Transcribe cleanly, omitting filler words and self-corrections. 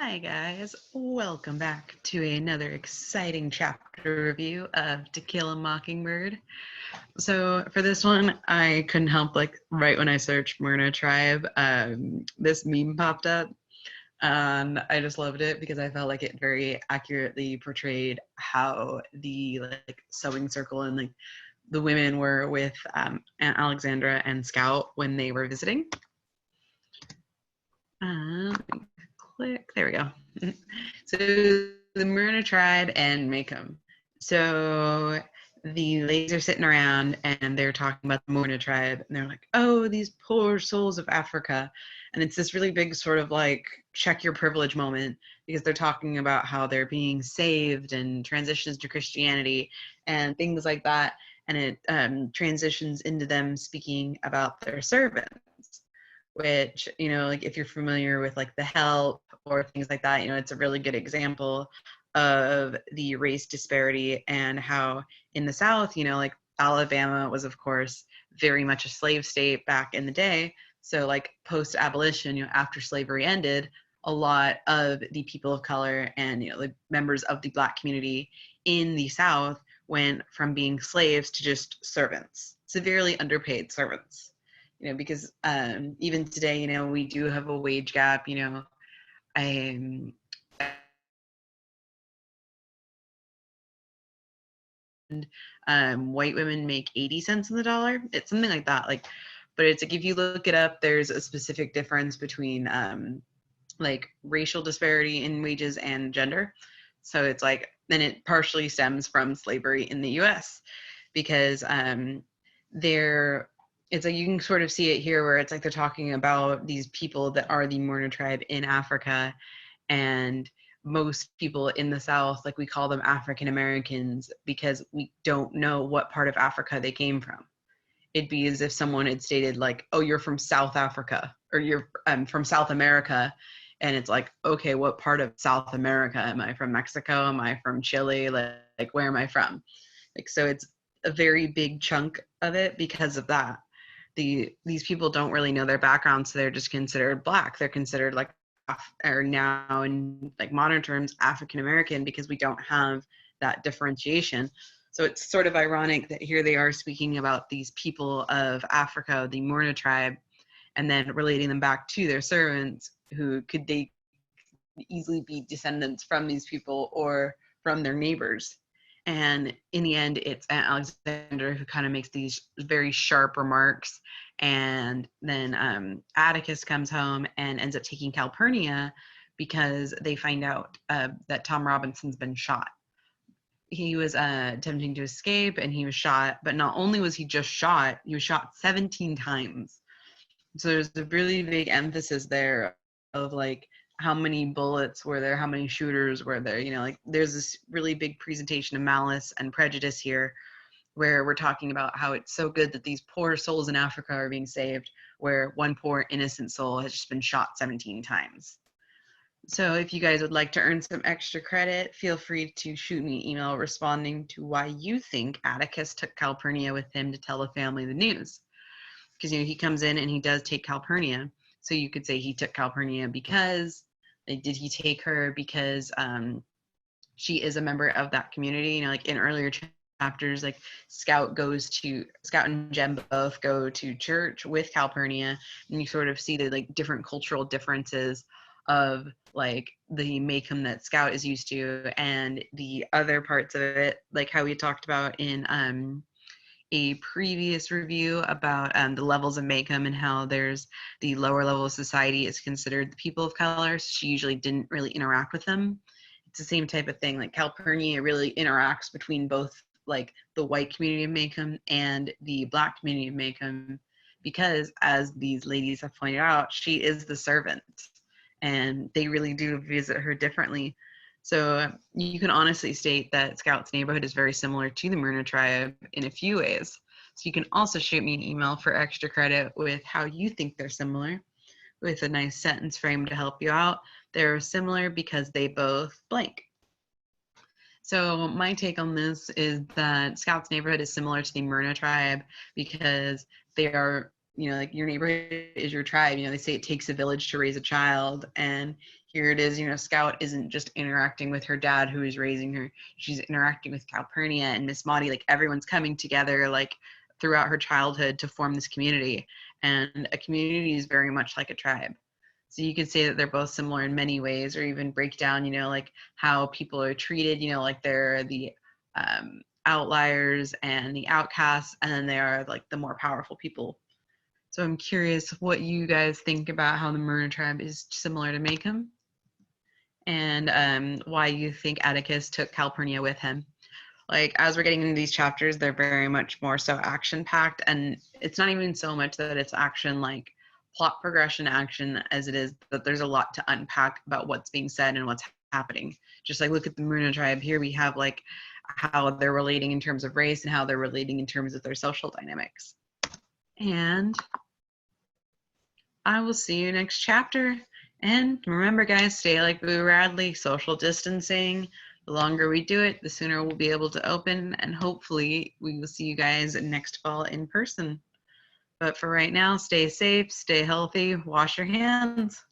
Hi guys, welcome back to another exciting chapter review of To Kill a Mockingbird. So for this one, I couldn't help right when I searched Myrna Tribe, this meme popped up. And I just loved it because I felt like it very accurately portrayed how the sewing circle and the women were with Aunt Alexandra and Scout when they were visiting. Click, there we go. So the Myrna tribe and Maycomb. So the ladies are sitting around and they're talking about the Myrna tribe and they're like, oh, these poor souls of Africa. And it's this really big sort of check your privilege moment because they're talking about how they're being saved and transitions to Christianity and things like that. And it transitions into them speaking about their servants, which, if you're familiar with the help or things like that, it's a really good example of the race disparity and how in the South, Alabama was, of course, very much a slave state back in the day. So post abolition, after slavery ended, a lot of the people of color and, the members of the Black community in the South went from being slaves to just servants, severely underpaid servants. Because even today, we do have a wage gap. White women make 80 cents on the dollar. It's something like that. But it's if you look it up, there's a specific difference between racial disparity in wages and gender. So it's then it partially stems from slavery in the U.S. because it's you can sort of see it here where it's they're talking about these people that are the Myrna tribe in Africa, and most people in the South, we call them African Americans because we don't know what part of Africa they came from. It'd be as if someone had stated oh, you're from South Africa or you're from South America. And it's okay, what part of South America? Am I from Mexico? Am I from Chile? Where am I from? So it's a very big chunk of it because of that. These people don't really know their background, so they're just considered Black. They're considered or now in modern terms African American because we don't have that differentiation. So it's sort of ironic that here they are speaking about these people of Africa, the Myrna tribe, and then relating them back to their servants who could they easily be descendants from these people or from their neighbors. And in the end, it's Aunt Alexandra who kind of makes these very sharp remarks. And then Atticus comes home and ends up taking Calpurnia because they find out that Tom Robinson's been shot. He was attempting to escape and he was shot. But not only was he just shot, he was shot 17 times. So there's a really big emphasis there of how many bullets were there, how many shooters were there, there's this really big presentation of malice and prejudice here where we're talking about how it's so good that these poor souls in Africa are being saved, where one poor innocent soul has just been shot 17 times. So if you guys would like to earn some extra credit, feel free to shoot me an email responding to why you think Atticus took Calpurnia with him to tell the family the news. Because he comes in and he does take Calpurnia. So you could say he took Calpurnia because did he take her because she is a member of that community? In earlier chapters, Scout and Jem both go to church with Calpurnia, and you sort of see the different cultural differences of the Maycomb that Scout is used to and the other parts of it, how we talked about in a previous review about the levels of Maycomb and how there's the lower level of society is considered the people of color. So she usually didn't really interact with them. It's the same type of thing. Calpurnia really interacts between both the white community of Maycomb and the Black community of Maycomb because, as these ladies have pointed out, she is the servant and they really do visit her differently. So you can honestly state that Scout's neighborhood is very similar to the Myrna tribe in a few ways. So you can also shoot me an email for extra credit with how you think they're similar, with a nice sentence frame to help you out. They're similar because they both blank. So my take on this is that Scout's neighborhood is similar to the Myrna tribe because they are, your neighborhood is your tribe. They say it takes a village to raise a child, and here it is, you know, Scout isn't just interacting with her dad who is raising her. She's interacting with Calpurnia and Miss Maudie. Like everyone's coming together like throughout her childhood to form this community. And a community is very much like a tribe. So you could say that they're both similar in many ways, or even break down, you know, like how people are treated, you know, like they're the outliers and the outcasts, and then they are like the more powerful people. So I'm curious what you guys think about how the Myrna tribe is similar to Maycomb, and why you think Atticus took Calpurnia with him. Like as we're getting into these chapters, they're very much more so action packed, and it's not even so much that it's action like plot progression action as it is that there's a lot to unpack about what's being said and what's happening. Just like look at the Myrna tribe here, we have like how they're relating in terms of race and how they're relating in terms of their social dynamics. And I will see you next chapter. And remember, guys, stay like Boo Radley, social distancing. The longer we do it, the sooner we'll be able to open, and hopefully we will see you guys next fall in person. But for right now, stay safe, stay healthy, wash your hands.